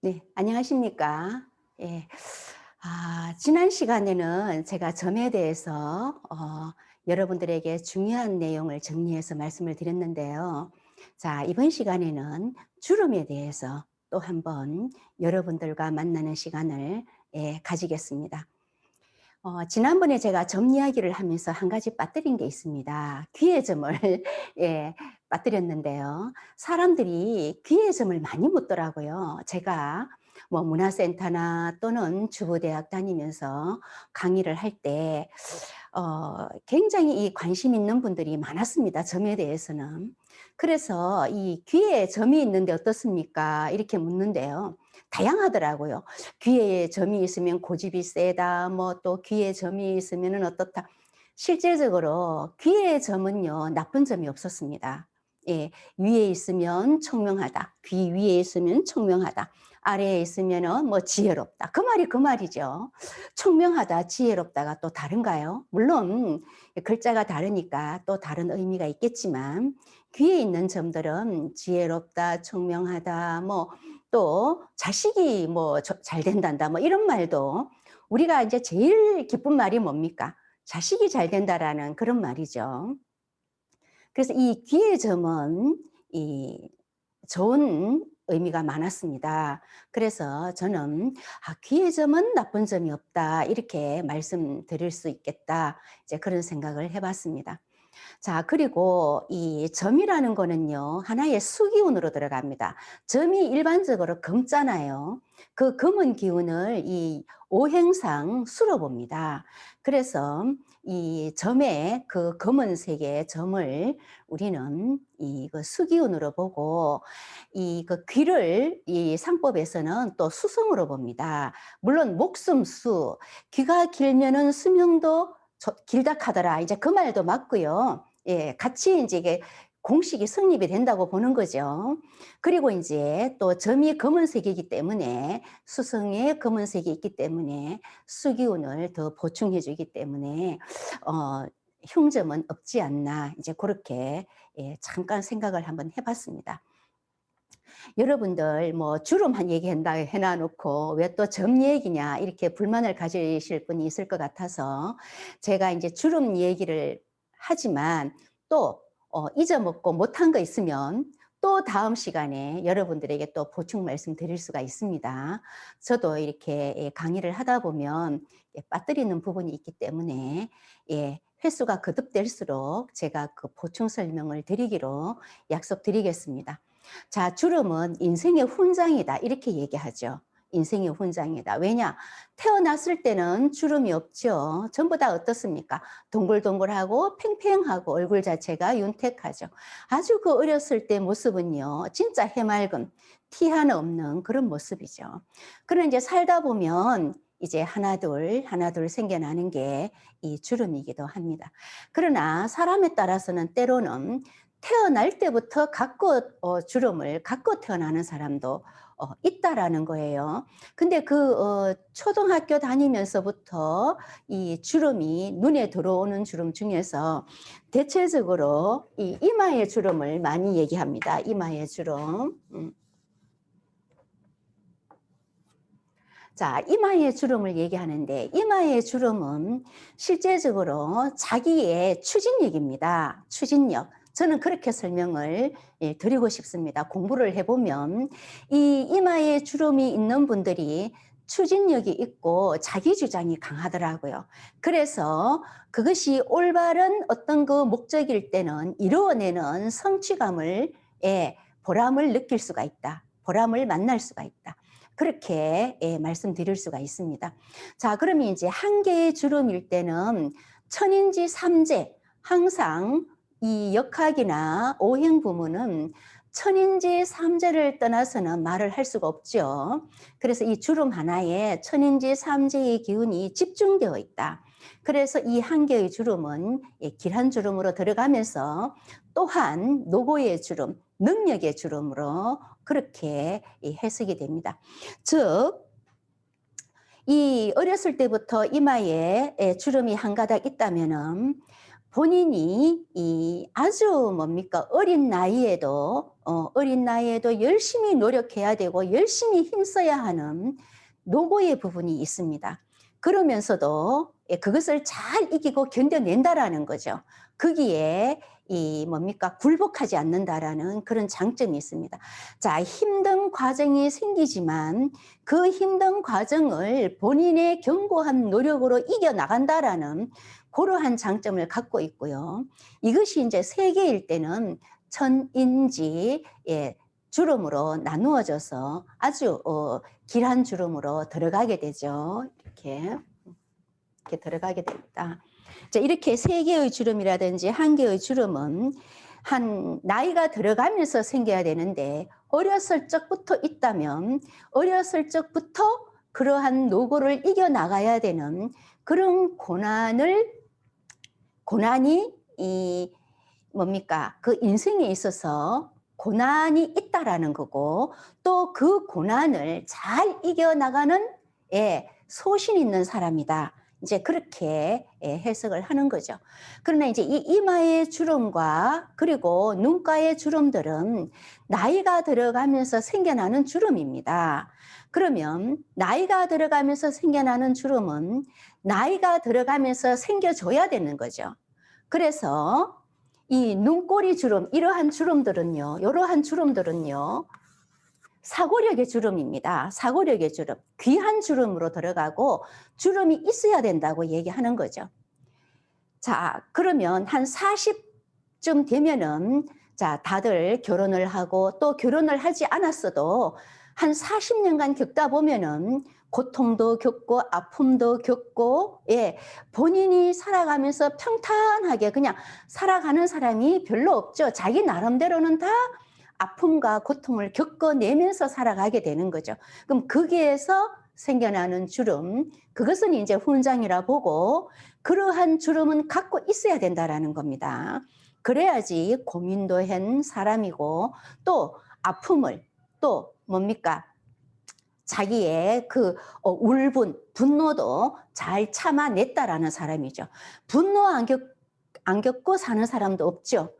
네, 안녕하십니까? 예. 지난 시간에는 제가 점에 대해서 여러분들에게 중요한 내용을 정리해서 말씀을 드렸는데요. 자, 이번 시간에는 주름에 대해서 또 한번 여러분들과 만나는 시간을 가지겠습니다. 지난번에 제가 점 이야기를 하면서 한 가지 빠뜨린 게 있습니다. 귀의 점을 예, 빠뜨렸는데요. 사람들이 귀의 점을 많이 묻더라고요. 제가 뭐 문화센터나 또는 주부대학 다니면서 강의를 할 때 굉장히 이 관심 있는 분들이 많았습니다. 점에 대해서는. 그래서 이 귀에 점이 있는데 어떻습니까? 이렇게 묻는데요. 다양하더라고요. 귀에 점이 있으면 고집이 세다, 뭐 또 귀에 점이 있으면은 어떻다. 실제적으로 귀의 점은요, 나쁜 점이 없었습니다. 예, 위에 있으면 청명하다. 귀 위에 있으면 청명하다. 아래에 있으면은 뭐 지혜롭다. 그 말이 그 말이죠. 청명하다, 지혜롭다가 또 다른가요? 물론 글자가 다르니까 또 다른 의미가 있겠지만 귀에 있는 점들은 지혜롭다, 청명하다, 뭐 또 자식이 뭐 잘 된단다, 뭐 이런 말도 우리가 이제 제일 기쁜 말이 뭡니까? 자식이 잘 된다라는 그런 말이죠. 그래서 이 귀의 점은 이 좋은 의미가 많았습니다. 그래서 저는 귀의 점은 나쁜 점이 없다 이렇게 말씀드릴 수 있겠다 이제 그런 생각을 해봤습니다. 자, 그리고 이 점이라는 거는요, 하나의 수기운으로 들어갑니다. 점이 일반적으로 검잖아요. 그 검은 기운을 이 오행상 수로 봅니다. 그래서 이 점의 그 검은색의 점을 우리는 이 그 수기운으로 보고 이 그 귀를 이 상법에서는 또 수성으로 봅니다. 물론 목숨수, 귀가 길면은 수명도 길다 하더라. 이제 그 말도 맞고요. 예, 같이 이제 이게 공식이 성립이 된다고 보는 거죠. 그리고 이제 또 점이 검은색이기 때문에 수성에 검은색이 있기 때문에 수기운을 더 보충해 주기 때문에 흉점은 없지 않나 이제 그렇게 잠깐 생각을 한번 해봤습니다. 여러분들 뭐 주름한 얘기한다 해놔 놓고 왜 또 점 얘기냐 이렇게 불만을 가지실 분이 있을 것 같아서 제가 이제 주름 얘기를 하지만 또 잊어먹고 못한 거 있으면 또 다음 시간에 여러분들에게 또 보충 말씀 드릴 수가 있습니다. 저도 이렇게 강의를 하다 보면 빠뜨리는 부분이 있기 때문에 횟수가 거듭될수록 제가 그 보충 설명을 드리기로 약속드리겠습니다. 자, 주름은 인생의 훈장이다. 이렇게 얘기하죠. 인생의 훈장이다. 왜냐? 태어났을 때는 주름이 없죠. 전부 다 어떻습니까? 동글동글하고 팽팽하고 얼굴 자체가 윤택하죠. 아주 그 어렸을 때 모습은요, 진짜 해맑은 티 하나 없는 그런 모습이죠. 그런 이제 살다 보면 이제 하나 둘 생겨나는 게 이 주름이기도 합니다. 그러나 사람에 따라서는 때로는 태어날 때부터 갖고 주름을 갖고 태어나는 사람도 있다라는 거예요. 근데 그 초등학교 다니면서부터 이 주름이 눈에 들어오는 주름 중에서 대체적으로 이 이마의 주름을 많이 얘기합니다. 이마의 주름. 자, 이마의 주름을 얘기하는데 이마의 주름은 실제적으로 자기의 추진력입니다. 추진력. 저는 그렇게 설명을 드리고 싶습니다. 공부를 해보면 이 이마에 주름이 있는 분들이 추진력이 있고 자기 주장이 강하더라고요. 그래서 그것이 올바른 어떤 그 목적일 때는 이루어내는 성취감을 보람을 느낄 수가 있다. 보람을 만날 수가 있다. 그렇게 말씀드릴 수가 있습니다. 자, 그러면 이제 한 개의 주름일 때는 천인지 삼재, 항상 이 역학이나 오행 부문은 천인지 삼재를 떠나서는 말을 할 수가 없죠. 그래서 이 주름 하나에 천인지 삼재의 기운이 집중되어 있다. 그래서 이 한 개의 주름은 길한 주름으로 들어가면서 또한 노고의 주름, 능력의 주름으로 그렇게 해석이 됩니다. 즉, 이 어렸을 때부터 이마에 주름이 한 가닥 있다면은 본인이 이 아주 뭡니까 어린 나이에도 어린 나이에도 열심히 노력해야 되고 열심히 힘써야 하는 노고의 부분이 있습니다. 그러면서도 그것을 잘 이기고 견뎌낸다라는 거죠. 거기에 이 뭡니까? 굴복하지 않는다라는 그런 장점이 있습니다. 자, 힘든 과정이 생기지만 그 힘든 과정을 본인의 견고한 노력으로 이겨나간다라는 그러한 장점을 갖고 있고요. 이것이 이제 세계일 때는 천인지 주름으로 나누어져서 아주 길한 주름으로 들어가게 되죠. 이렇게 들어가게 됩니다. 자, 이렇게 세 개의 주름이라든지 한 개의 주름은 한 나이가 들어가면서 생겨야 되는데 어렸을 적부터 있다면 어렸을 적부터 그러한 노고를 이겨나가야 되는 그런 고난이 이 뭡니까? 그 인생에 있어서 고난이 있다라는 거고 또 그 고난을 잘 이겨나가는 소신 있는 사람이다. 이제 그렇게 해석을 하는 거죠. 그러나 이제 이 이마의 주름과 그리고 눈가의 주름들은 나이가 들어가면서 생겨나는 주름입니다. 그러면 나이가 들어가면서 생겨나는 주름은 나이가 들어가면서 생겨줘야 되는 거죠. 그래서 이 눈꼬리 주름, 이러한 주름들은요, 사고력의 주름입니다. 사고력의 주름. 귀한 주름으로 들어가고 주름이 있어야 된다고 얘기하는 거죠. 자, 그러면 한 40쯤 되면은 자, 다들 결혼을 하고 또 결혼을 하지 않았어도 한 40년간 겪다 보면은 고통도 겪고 아픔도 겪고 본인이 살아가면서 평탄하게 그냥 살아가는 사람이 별로 없죠. 자기 나름대로는 다 아픔과 고통을 겪어내면서 살아가게 되는 거죠. 그럼 거기에서 생겨나는 주름, 그것은 이제 훈장이라 보고 그러한 주름은 갖고 있어야 된다라는 겁니다. 그래야지 고민도 한 사람이고 또 아픔을 또 뭡니까? 자기의 그 울분, 분노도 잘 참아냈다라는 사람이죠. 분노 안 겪고 사는 사람도 없죠.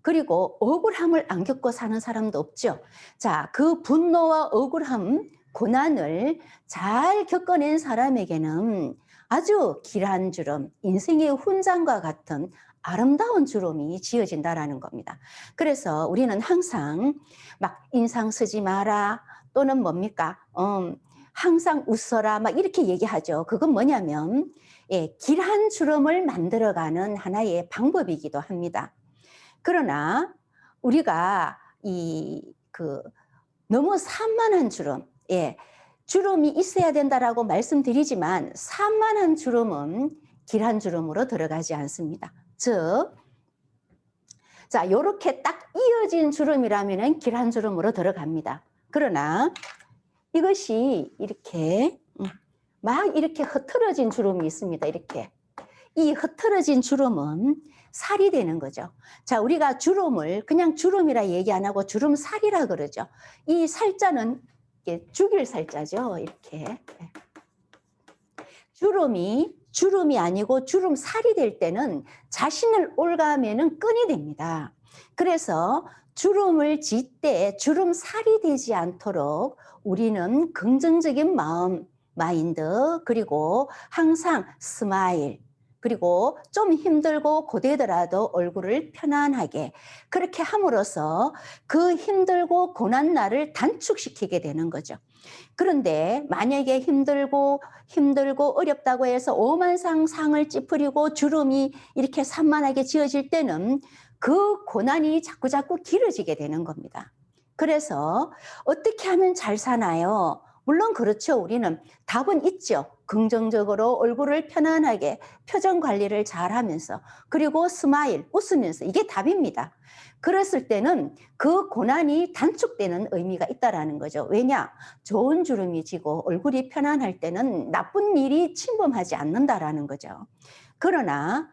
그리고 억울함을 안 겪고 사는 사람도 없죠. 자, 그 분노와 억울함, 고난을 잘 겪어낸 사람에게는 아주 길한 주름, 인생의 훈장과 같은 아름다운 주름이 지어진다라는 겁니다. 그래서 우리는 항상 막 인상 쓰지 마라 또는 뭡니까? 항상 웃어라 막 이렇게 얘기하죠. 그건 뭐냐면 길한 주름을 만들어가는 하나의 방법이기도 합니다. 그러나 우리가 너무 산만한 주름, 주름이 있어야 된다라고 말씀드리지만 산만한 주름은 길한 주름으로 들어가지 않습니다. 즉, 자, 이렇게 딱 이어진 주름이라면 길한 주름으로 들어갑니다. 그러나 이것이 이렇게 막 이렇게 흐트러진 주름이 있습니다. 이렇게. 이 흐트러진 주름은 살이 되는 거죠. 자, 우리가 주름을 그냥 주름이라 얘기 안 하고 주름살이라 그러죠. 이 살자는 죽일 살자죠. 이렇게. 주름이 아니고 주름살이 될 때는 자신을 올가매는 끈이 됩니다. 그래서 주름을 질 때 주름살이 되지 않도록 우리는 긍정적인 마인드, 그리고 항상 스마일, 그리고 좀 힘들고 고되더라도 얼굴을 편안하게 그렇게 함으로써 그 힘들고 고난 날을 단축시키게 되는 거죠. 그런데 만약에 힘들고 어렵다고 해서 오만상 상을 찌푸리고 주름이 이렇게 산만하게 지어질 때는 그 고난이 자꾸자꾸 길어지게 되는 겁니다. 그래서 어떻게 하면 잘 사나요? 물론 그렇죠. 우리는 답은 있죠. 긍정적으로 얼굴을 편안하게 표정 관리를 잘 하면서 그리고 스마일, 웃으면서 이게 답입니다. 그랬을 때는 그 고난이 단축되는 의미가 있다라는 거죠. 왜냐? 좋은 주름이 지고 얼굴이 편안할 때는 나쁜 일이 침범하지 않는다라는 거죠. 그러나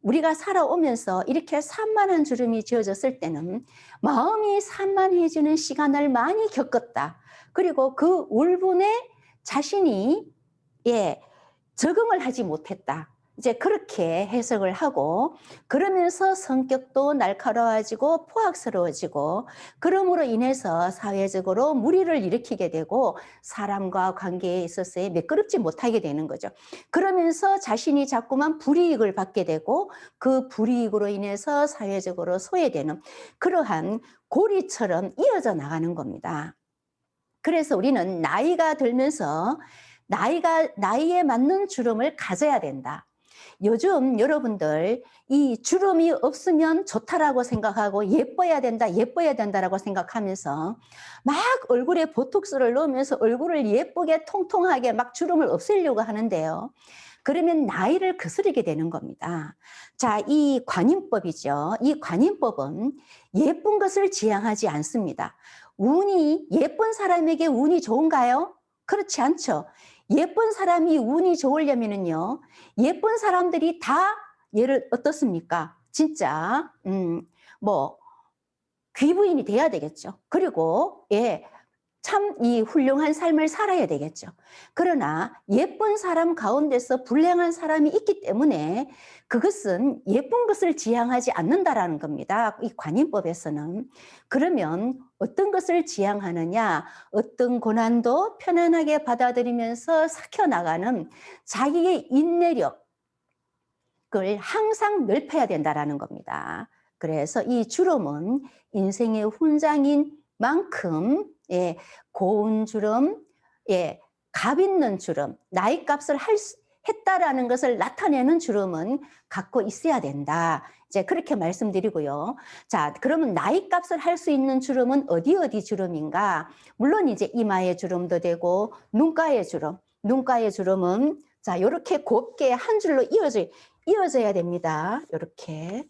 우리가 살아오면서 이렇게 산만한 주름이 지어졌을 때는 마음이 산만해지는 시간을 많이 겪었다. 그리고 그 울분에 자신이 적응을 하지 못했다. 이제 그렇게 해석을 하고 그러면서 성격도 날카로워지고 포악스러워지고 그럼으로 인해서 사회적으로 무리를 일으키게 되고 사람과 관계에 있어서의 매끄럽지 못하게 되는 거죠. 그러면서 자신이 자꾸만 불이익을 받게 되고 그 불이익으로 인해서 사회적으로 소외되는 그러한 고리처럼 이어져 나가는 겁니다. 그래서 우리는 나이가 들면서 나이에 맞는 주름을 가져야 된다. 요즘 여러분들 이 주름이 없으면 좋다라고 생각하고 예뻐야 된다, 예뻐야 된다라고 생각하면서 막 얼굴에 보톡스를 넣으면서 얼굴을 예쁘게 통통하게 막 주름을 없애려고 하는데요. 그러면 나이를 거스르게 되는 겁니다. 자, 이 관임법이죠. 이 관임법은 예쁜 것을 지향하지 않습니다. 예쁜 사람에게 운이 좋은가요? 그렇지 않죠. 예쁜 사람이 운이 좋으려면은요, 예쁜 사람들이 다 예를 어떻습니까? 진짜, 뭐, 귀부인이 돼야 되겠죠. 그리고, 예, 참 이 훌륭한 삶을 살아야 되겠죠. 그러나 예쁜 사람 가운데서 불행한 사람이 있기 때문에 그것은 예쁜 것을 지향하지 않는다라는 겁니다. 이 관임법에서는. 그러면 어떤 것을 지향하느냐? 어떤 고난도 편안하게 받아들이면서 삭혀나가는 자기의 인내력을 항상 넓혀야 된다라는 겁니다. 그래서 이 주름은 인생의 훈장인 만큼 예, 고운 주름, 예, 값 있는 주름, 나이 값을 했다라는 것을 나타내는 주름은 갖고 있어야 된다. 이제 그렇게 말씀드리고요. 자, 그러면 나이 값을 할 수 있는 주름은 어디 주름인가? 물론 이제 이마의 주름도 되고 눈가의 주름은 자, 이렇게 곱게 한 줄로 이어져야 됩니다. 이렇게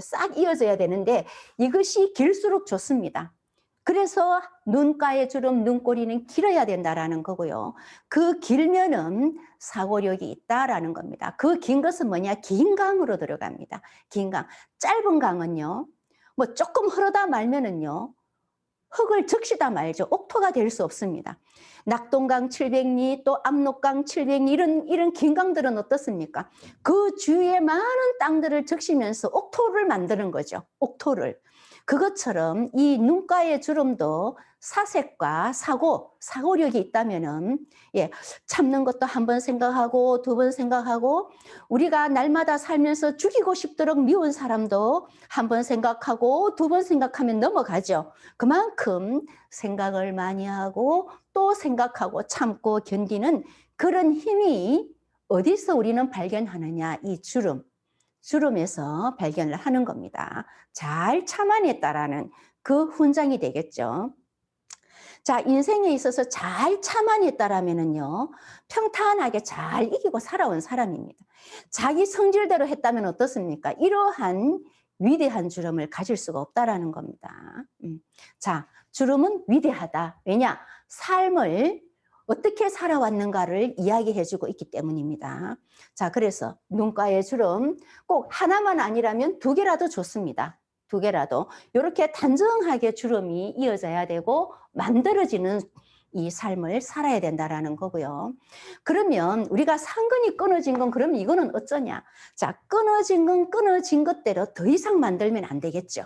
싹 이어져야 되는데 이것이 길수록 좋습니다. 그래서 눈가의 주름, 눈꼬리는 길어야 된다라는 거고요. 그 길면은 사고력이 있다라는 겁니다. 그 긴 것은 뭐냐? 긴 강으로 들어갑니다. 긴 강. 짧은 강은요, 뭐 조금 흐르다 말면은요, 흙을 적시다 말죠. 옥토가 될 수 없습니다. 낙동강 700리, 또 압록강 700리 이런 긴 강들은 어떻습니까? 그 주위에 많은 땅들을 적시면서 옥토를 만드는 거죠. 옥토를. 그것처럼 이 눈가의 주름도 사색과 사고력이 있다면은, 예, 참는 것도 한 번 생각하고 두 번 생각하고 우리가 날마다 살면서 죽이고 싶도록 미운 사람도 한 번 생각하고 두 번 생각하면 넘어가죠. 그만큼 생각을 많이 하고 또 생각하고 참고 견디는 그런 힘이 어디서 우리는 발견하느냐? 이 주름에서 발견을 하는 겁니다. 잘 참아냈다라는 그 훈장이 되겠죠. 자, 인생에 있어서 잘 참아냈다라면은요, 평탄하게 잘 이기고 살아온 사람입니다. 자기 성질대로 했다면 어떻습니까? 이러한 위대한 주름을 가질 수가 없다라는 겁니다. 자, 주름은 위대하다. 왜냐? 삶을 어떻게 살아왔는가를 이야기해주고 있기 때문입니다. 자, 그래서 눈가의 주름 꼭 하나만 아니라면 두 개라도 좋습니다. 두 개라도 이렇게 단정하게 주름이 이어져야 되고 만들어지는 이 삶을 살아야 된다라는 거고요. 그러면 우리가 상근이 끊어진 건 그러면 이거는 어쩌냐? 자, 끊어진 건 끊어진 것대로 더 이상 만들면 안 되겠죠.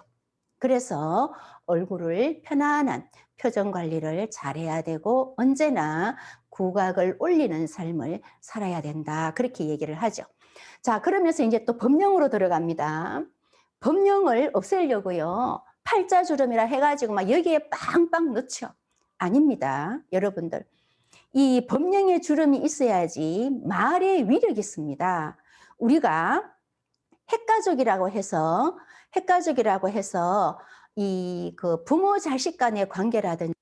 그래서 얼굴을 편안한 표정 관리를 잘해야 되고 언제나 구각을 올리는 삶을 살아야 된다. 그렇게 얘기를 하죠. 자, 그러면서 이제 또 법령으로 들어갑니다. 법령을 없애려고요. 팔자주름이라 해가지고 막 여기에 빵빵 넣죠. 아닙니다. 여러분들. 이 법령의 주름이 있어야지 말의 위력이 있습니다. 우리가 핵가족이라고 해서 이 그 부모 자식 간의 관계라든지